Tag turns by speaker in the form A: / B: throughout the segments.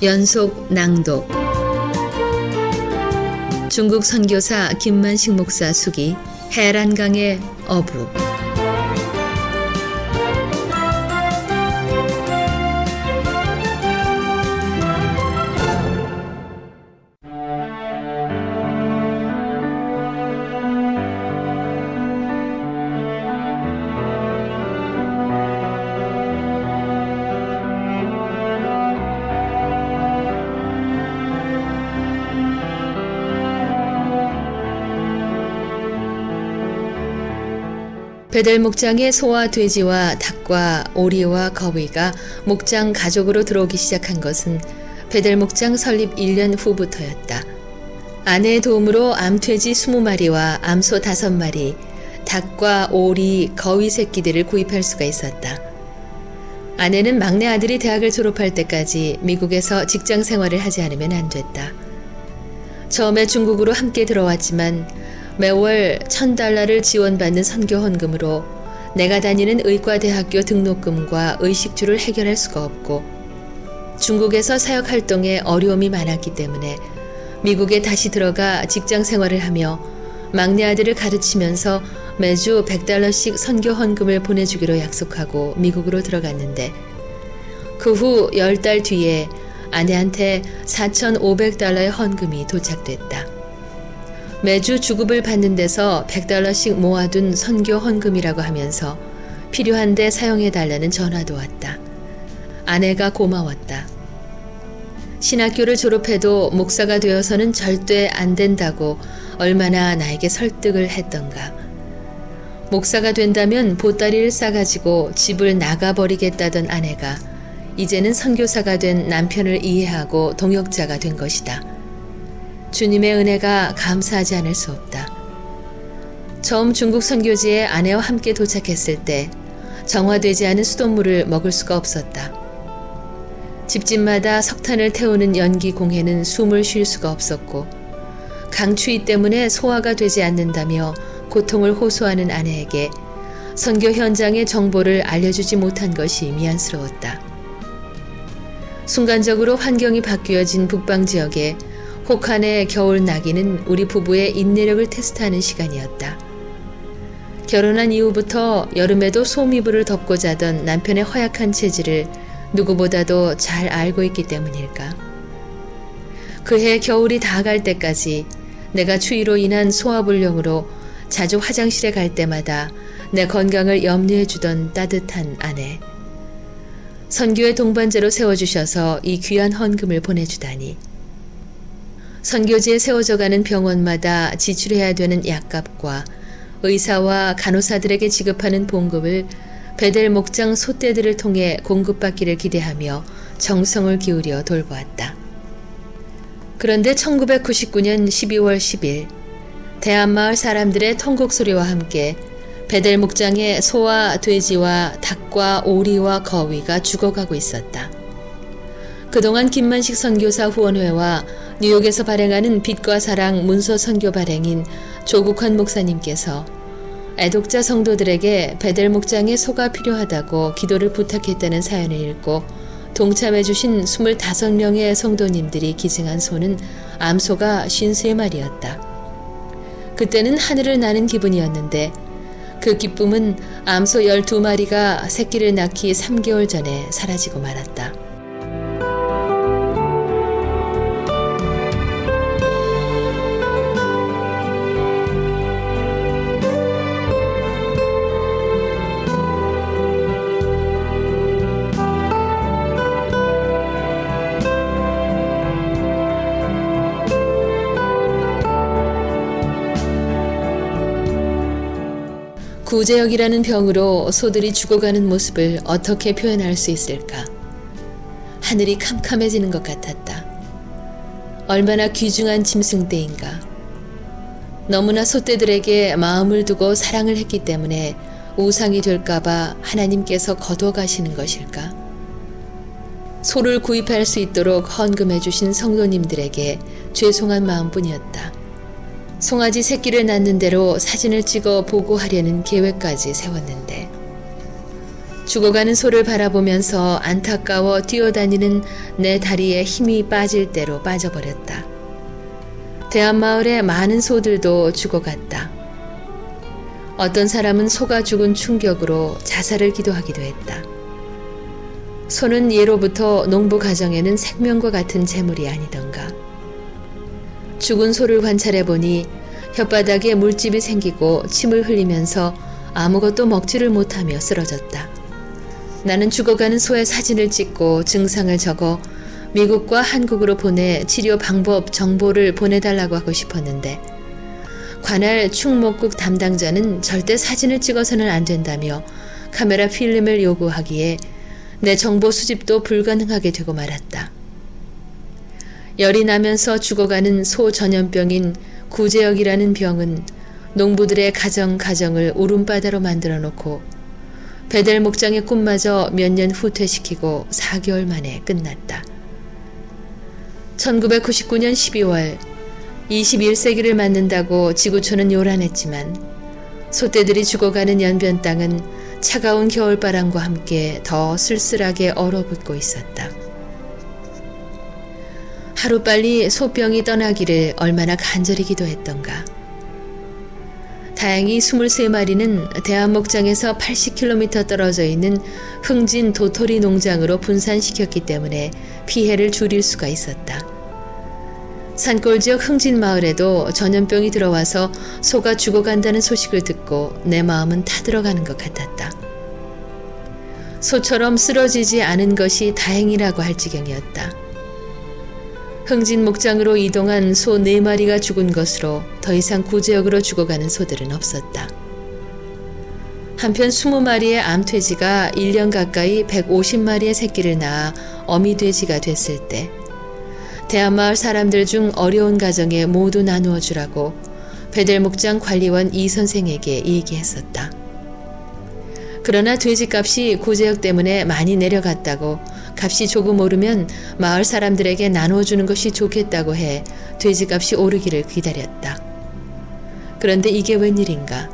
A: 연속 낭독. 중국 선교사 김만식 목사 수기 해란강의 어부. 베델 목장에 소와 돼지와 닭과 오리와 거위가 목장 가족으로 들어오기 시작한 것은 베델 목장 설립 1년 후부터였다. 아내의 도움으로 암돼지 20마리와 암소 5마리, 닭과 오리, 거위 새끼들을 구입할 수가 있었다. 아내는 막내 아들이 대학을 졸업할 때까지 미국에서 직장 생활을 하지 않으면 안 됐다. 처음에 중국으로 함께 들어왔지만 매월 $1,000를 지원받는 선교 헌금으로 내가 다니는 의과대학교 등록금과 의식주를 해결할 수가 없고 중국에서 사역 활동에 어려움이 많았기 때문에 미국에 다시 들어가 직장 생활을 하며 막내 아들을 가르치면서 매주 $100씩 선교 헌금을 보내주기로 약속하고 미국으로 들어갔는데 그 후 10달 뒤에 아내한테 $4,500의 헌금이 도착됐다. 매주 주급을 받는 데서 $100씩 모아둔 선교 헌금이라고 하면서 필요한데 사용해달라는 전화도 왔다. 아내가 고마웠다. 신학교를 졸업해도 목사가 되어서는 절대 안 된다고 얼마나 나에게 설득을 했던가. 목사가 된다면 보따리를 싸가지고 집을 나가버리겠다던 아내가 이제는 선교사가 된 남편을 이해하고 동역자가 된 것이다. 주님의 은혜가 감사하지 않을 수 없다. 처음 중국 선교지에 아내와 함께 도착했을 때 정화되지 않은 수돗물을 먹을 수가 없었다. 집집마다 석탄을 태우는 연기 공해는 숨을 쉴 수가 없었고 강추위 때문에 소화가 되지 않는다며 고통을 호소하는 아내에게 선교 현장의 정보를 알려주지 못한 것이 미안스러웠다. 순간적으로 환경이 바뀌어진 북방 지역에 혹한의 겨울 나기는 우리 부부의 인내력을 테스트하는 시간이었다. 결혼한 이후부터 여름에도 소미불을 덮고 자던 남편의 허약한 체질을 누구보다도 잘 알고 있기 때문일까? 그해 겨울이 다 갈 때까지 내가 추위로 인한 소화불량으로 자주 화장실에 갈 때마다 내 건강을 염려해 주던 따뜻한 아내. 선교의 동반자로 세워주셔서 이 귀한 헌금을 보내주다니. 선교지에 세워져가는 병원마다 지출해야 되는 약값과 의사와 간호사들에게 지급하는 봉급을 베델 목장 소떼들을 통해 공급받기를 기대하며 정성을 기울여 돌보았다. 그런데 1999년 12월 10일 대한마을 사람들의 통곡 소리와 함께 베델 목장에 소와 돼지와 닭과 오리와 거위가 죽어가고 있었다. 그동안 김만식 선교사 후원회와 뉴욕에서 발행하는 빛과 사랑 문서 선교 발행인 조국환 목사님께서 애독자 성도들에게 베델 목장에 소가 필요하다고 기도를 부탁했다는 사연을 읽고 동참해 주신 25명의 성도님들이 기증한 소는 암소가 53마리였다. 그때는 하늘을 나는 기분이었는데 그 기쁨은 암소 12마리가 새끼를 낳기 3개월 전에 사라지고 말았다. 구제역이라는 병으로 소들이 죽어가는 모습을 어떻게 표현할 수 있을까? 하늘이 캄캄해지는 것 같았다. 얼마나 귀중한 짐승떼인가. 너무나 소떼들에게 마음을 두고 사랑을 했기 때문에 우상이 될까봐 하나님께서 거둬가시는 것일까? 소를 구입할 수 있도록 헌금해 주신 성도님들에게 죄송한 마음뿐이었다. 송아지 새끼를 낳는 대로 사진을 찍어 보고하려는 계획까지 세웠는데 죽어가는 소를 바라보면서 안타까워 뛰어다니는 내 다리에 힘이 빠질 대로 빠져버렸다. 대한마을의 많은 소들도 죽어갔다. 어떤 사람은 소가 죽은 충격으로 자살을 기도하기도 했다. 소는 예로부터 농부 가정에는 생명과 같은 재물이 아니던가. 죽은 소를 관찰해보니 혓바닥에 물집이 생기고 침을 흘리면서 아무것도 먹지를 못하며 쓰러졌다. 나는 죽어가는 소의 사진을 찍고 증상을 적어 미국과 한국으로 보내 치료 방법 정보를 보내달라고 하고 싶었는데 관할 충목국 담당자는 절대 사진을 찍어서는 안 된다며 카메라 필름을 요구하기에 내 정보 수집도 불가능하게 되고 말았다. 열이 나면서 죽어가는 소 전염병인 구제역이라는 병은 농부들의 가정을 울음바다로 만들어 놓고 베델 목장의 꿈마저 몇 년 후퇴시키고 4개월 만에 끝났다. 1999년 12월 21세기를 맞는다고 지구촌은 요란했지만 소떼들이 죽어가는 연변 땅은 차가운 겨울바람과 함께 더 쓸쓸하게 얼어붙고 있었다. 하루빨리 소병이 떠나기를 얼마나 간절히 기도했던가. 다행히 23마리는 대한목장에서 80km 떨어져 있는 흥진 도토리 농장으로 분산시켰기 때문에 피해를 줄일 수가 있었다. 산골 지역 흥진 마을에도 전염병이 들어와서 소가 죽어간다는 소식을 듣고 내 마음은 타들어가는 것 같았다. 소처럼 쓰러지지 않은 것이 다행이라고 할 지경이었다. 흥진 목장으로 이동한 소 4마리가 죽은 것으로 더 이상 구제역으로 죽어가는 소들은 없었다. 한편 20마리의 암돼지가 1년 가까이 150마리의 새끼를 낳아 어미돼지가 됐을 때 대한마을 사람들 중 어려운 가정에 모두 나누어 주라고 베델 목장 관리원 이 선생에게 얘기했었다. 그러나 돼지값이 구제역 때문에 많이 내려갔다고 값이 조금 오르면 마을 사람들에게 나눠주는 것이 좋겠다고 해 돼지값이 오르기를 기다렸다. 그런데 이게 웬일인가.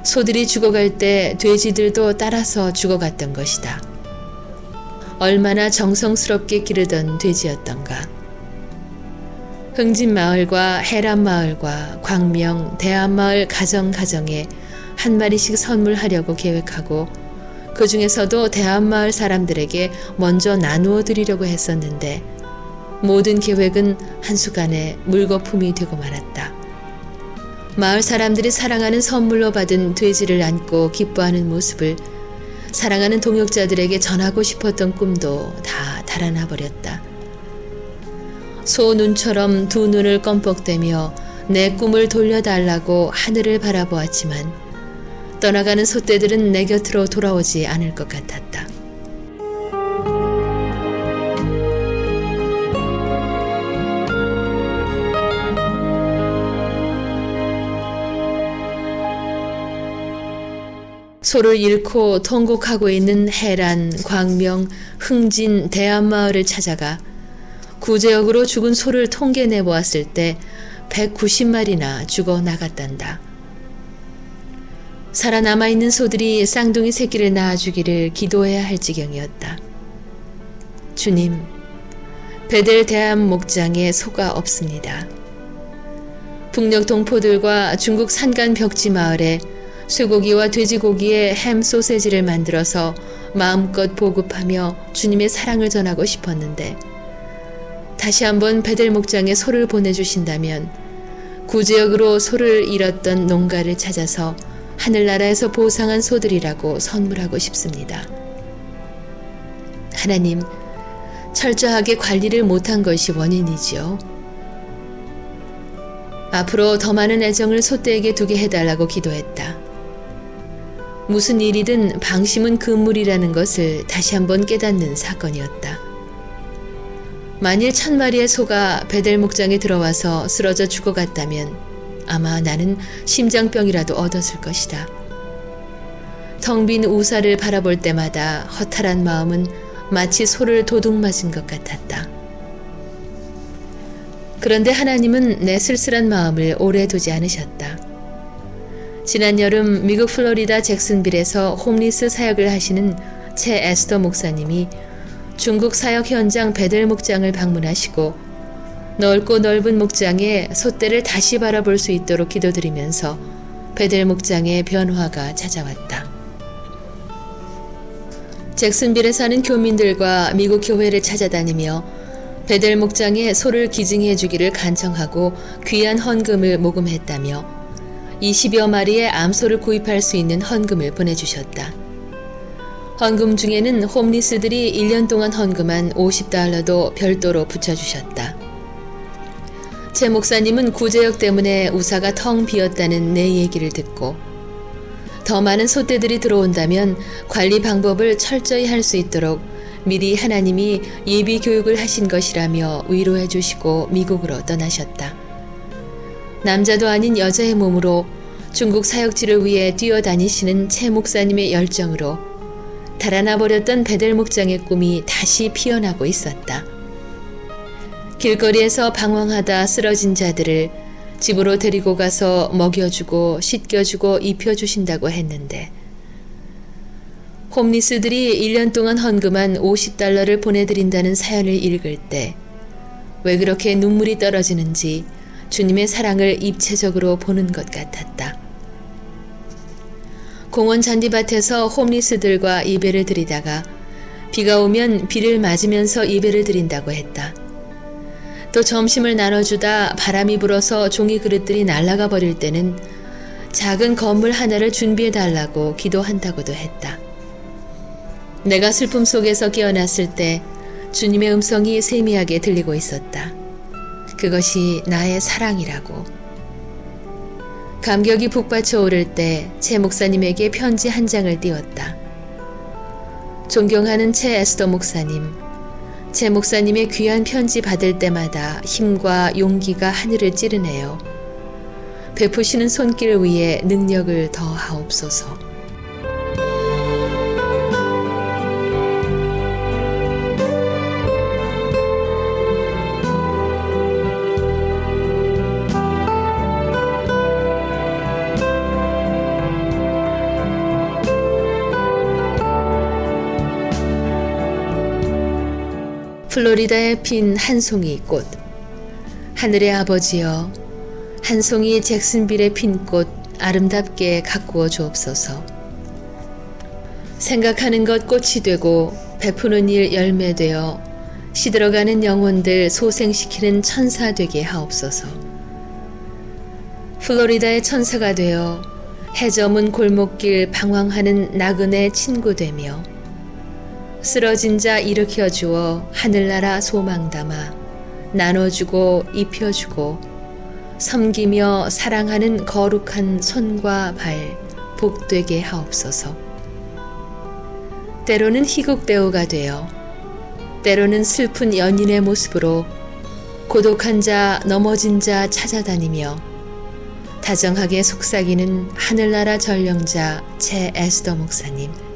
A: 소들이 죽어갈 때 돼지들도 따라서 죽어갔던 것이다. 얼마나 정성스럽게 기르던 돼지였던가. 흥진마을과 해란마을과 광명, 대한마을 가정에 한 마리씩 선물하려고 계획하고 그 중에서도 대한마을 사람들에게 먼저 나누어 드리려고 했었는데 모든 계획은 한순간에 물거품이 되고 말았다. 마을 사람들이 사랑하는 선물로 받은 돼지를 안고 기뻐하는 모습을 사랑하는 동역자들에게 전하고 싶었던 꿈도 다 달아나 버렸다. 소 눈처럼 두 눈을 껌뻑대며 내 꿈을 돌려달라고 하늘을 바라보았지만 떠나가는 소떼들은 내 곁으로 돌아오지 않을 것 같았다. 소를 잃고 통곡하고 있는 해란, 광명, 흥진, 대한마을을 찾아가 구제역으로 죽은 소를 통계내 보았을 때 190마리나 죽어 나갔단다. 살아남아 있는 소들이 쌍둥이 새끼를 낳아주기를 기도해야 할 지경이었다. 주님, 베델 대한 목장에 소가 없습니다. 북녘 동포들과 중국 산간 벽지 마을에 쇠고기와 돼지고기의 햄 소세지를 만들어서 마음껏 보급하며 주님의 사랑을 전하고 싶었는데 다시 한번 베델 목장에 소를 보내주신다면 구제역으로 소를 잃었던 농가를 찾아서 하늘나라에서 보상한 소들이라고 선물하고 싶습니다. 하나님, 철저하게 관리를 못한 것이 원인이지요. 앞으로 더 많은 애정을 소떼에게 두게 해달라고 기도했다. 무슨 일이든 방심은 금물이라는 것을 다시 한번 깨닫는 사건이었다. 만일 1000마리의 소가 베델 목장에 들어와서 쓰러져 죽어갔다면 아마 나는 심장병이라도 얻었을 것이다. 텅 빈 우사를 바라볼 때마다 허탈한 마음은 마치 소를 도둑맞은 것 같았다. 그런데 하나님은 내 쓸쓸한 마음을 오래 두지 않으셨다. 지난 여름 미국 플로리다 잭슨빌에서 홈리스 사역을 하시는 채 에스더 목사님이 중국 사역 현장 베델 목장을 방문하시고 넓고 넓은 목장에 솥대를 다시 바라볼 수 있도록 기도드리면서 베델 목장의 변화가 찾아왔다. 잭슨빌에 사는 교민들과 미국 교회를 찾아다니며 베델 목장에 소를 기증해 주기를 간청하고 귀한 헌금을 모금했다며 20여 마리의 암소를 구입할 수 있는 헌금을 보내주셨다. 헌금 중에는 홈리스들이 1년 동안 헌금한 $50도 별도로 붙여주셨다. 채 목사님은 구제역 때문에 우사가 텅 비었다는 내 얘기를 듣고 더 많은 소떼들이 들어온다면 관리 방법을 철저히 할 수 있도록 미리 하나님이 예비 교육을 하신 것이라며 위로해 주시고 미국으로 떠나셨다. 남자도 아닌 여자의 몸으로 중국 사역지를 위해 뛰어다니시는 채 목사님의 열정으로 달아나 버렸던 베델 목장의 꿈이 다시 피어나고 있었다. 길거리에서 방황하다 쓰러진 자들을 집으로 데리고 가서 먹여주고 씻겨주고 입혀주신다고 했는데 홈리스들이 1년 동안 헌금한 $50를 보내드린다는 사연을 읽을 때 왜 그렇게 눈물이 떨어지는지 주님의 사랑을 입체적으로 보는 것 같았다. 공원 잔디밭에서 홈리스들과 예배를 드리다가 비가 오면 비를 맞으면서 예배를 드린다고 했다. 또 점심을 나눠주다 바람이 불어서 종이 그릇들이 날아가 버릴 때는 작은 건물 하나를 준비해 달라고 기도한다고도 했다. 내가 슬픔 속에서 깨어났을 때 주님의 음성이 세미하게 들리고 있었다. 그것이 나의 사랑이라고. 감격이 북받쳐 오를 때 채 목사님에게 편지 한 장을 띄웠다. 존경하는 채 에스더 목사님, 채 목사님의 귀한 편지 받을 때마다 힘과 용기가 하늘을 찌르네요. 베푸시는 손길 위에 능력을 더하옵소서. 플로리다에 핀 한 송이 꽃. 하늘의 아버지여, 한 송이 잭슨빌에 핀 꽃 아름답게 가꾸어 주옵소서. 생각하는 것 꽃이 되고 베푸는 일 열매 되어 시들어가는 영혼들 소생시키는 천사 되게 하옵소서. 플로리다의 천사가 되어 해저문 골목길 방황하는 나그네 친구 되며 쓰러진 자 일으켜 주어 하늘나라 소망 담아 나눠주고 입혀주고 섬기며 사랑하는 거룩한 손과 발 복되게 하옵소서. 때로는 희곡 배우가 되어 때로는 슬픈 연인의 모습으로 고독한 자 넘어진 자 찾아다니며 다정하게 속삭이는 하늘나라 전령자 채 에스더 목사님.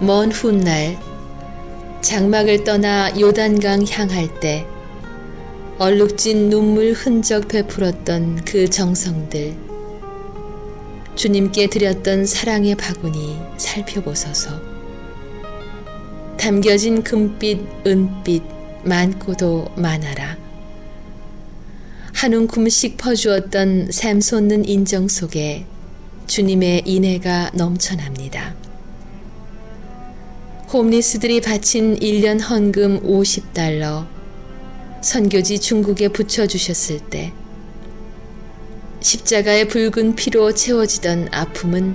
A: 먼 훗날 장막을 떠나 요단강 향할 때 얼룩진 눈물 흔적 베풀었던 그 정성들, 주님께 드렸던 사랑의 바구니 살펴보소서. 담겨진 금빛, 은빛 많고도 많아라. 한 움큼씩 퍼주었던 샘솟는 인정 속에 주님의 인애가 넘쳐납니다. 홈리스들이 바친 1년 헌금 $50 선교지 중국에 붙여주셨을 때 십자가의 붉은 피로 채워지던 아픔은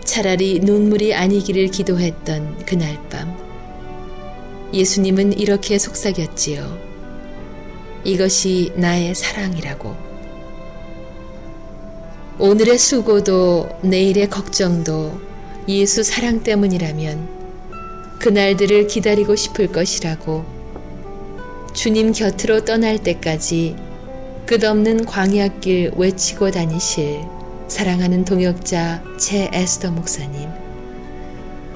A: 차라리 눈물이 아니기를 기도했던 그날 밤 예수님은 이렇게 속삭였지요. 이것이 나의 사랑이라고. 오늘의 수고도 내일의 걱정도 예수 사랑 때문이라면 그날들을 기다리고 싶을 것이라고 주님 곁으로 떠날 때까지 끝없는 광야길 외치고 다니실 사랑하는 동역자 채 에스더 목사님.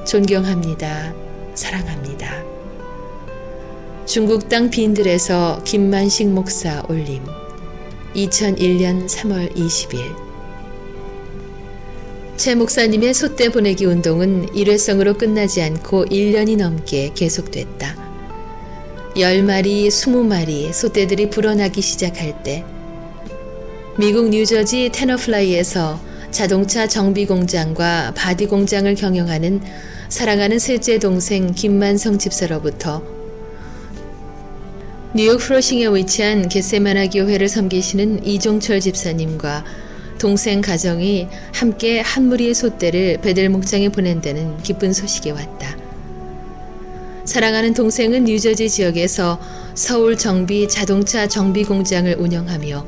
A: 존경합니다. 사랑합니다. 중국 땅 빈들에서 김만식 목사 올림. 2001년 3월 20일. 최 목사님의 소떼 보내기 운동은 일회성으로 끝나지 않고 1년이 넘게 계속됐다. 10마리, 20마리 소떼들이 불어나기 시작할 때 미국 뉴저지 테너플라이에서 자동차 정비 공장과 바디 공장을 경영하는 사랑하는 셋째 동생 김만성 집사로부터 뉴욕 프로싱에 위치한 겟세마나 교회를 섬기시는 이종철 집사님과 동생 가정이 함께 한 무리의 소떼를 베델 목장에 보낸다는 기쁜 소식이 왔다. 사랑하는 동생은 뉴저지 지역에서 서울 정비 자동차 정비 공장을 운영하며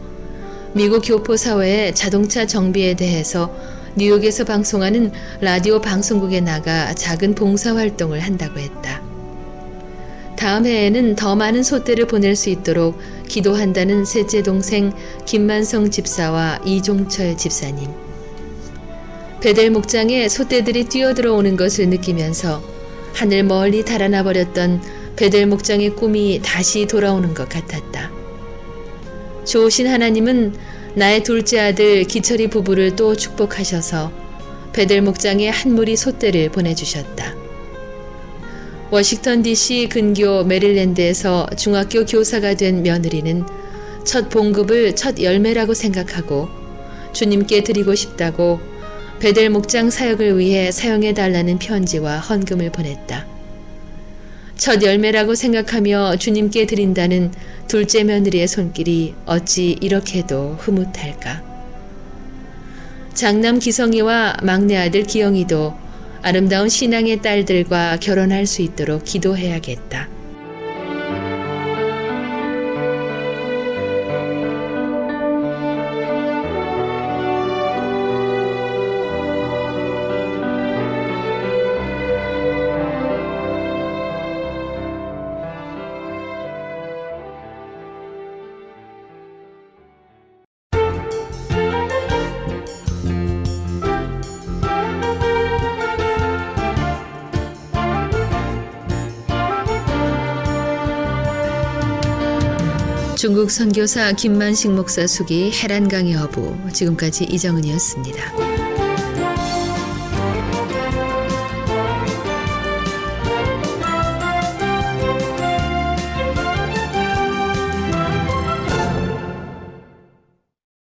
A: 미국 교포 사회의 자동차 정비에 대해서 뉴욕에서 방송하는 라디오 방송국에 나가 작은 봉사활동을 한다고 했다. 다음 해에는 더 많은 소떼를 보낼 수 있도록 기도한다는 셋째 동생 김만성 집사와 이종철 집사님. 베델 목장에 소떼들이 뛰어들어오는 것을 느끼면서 하늘 멀리 달아나 버렸던 베델 목장의 꿈이 다시 돌아오는 것 같았다. 좋으신 하나님은 나의 둘째 아들 기철이 부부를 또 축복하셔서 베델 목장에 한 무리 소떼를 보내주셨다. 워싱턴 DC 근교 메릴랜드에서 중학교 교사가 된 며느리는 첫 봉급을 첫 열매라고 생각하고 주님께 드리고 싶다고 베델 목장 사역을 위해 사용해 달라는 편지와 헌금을 보냈다. 첫 열매라고 생각하며 주님께 드린다는 둘째 며느리의 손길이 어찌 이렇게도 흐뭇할까. 장남 기성이와 막내 아들 기영이도 아름다운 신앙의 딸들과 결혼할 수 있도록 기도해야겠다. 중국 선교사 김만식 목사 숙이 해란강의 어부, 지금까지 이정은이었습니다.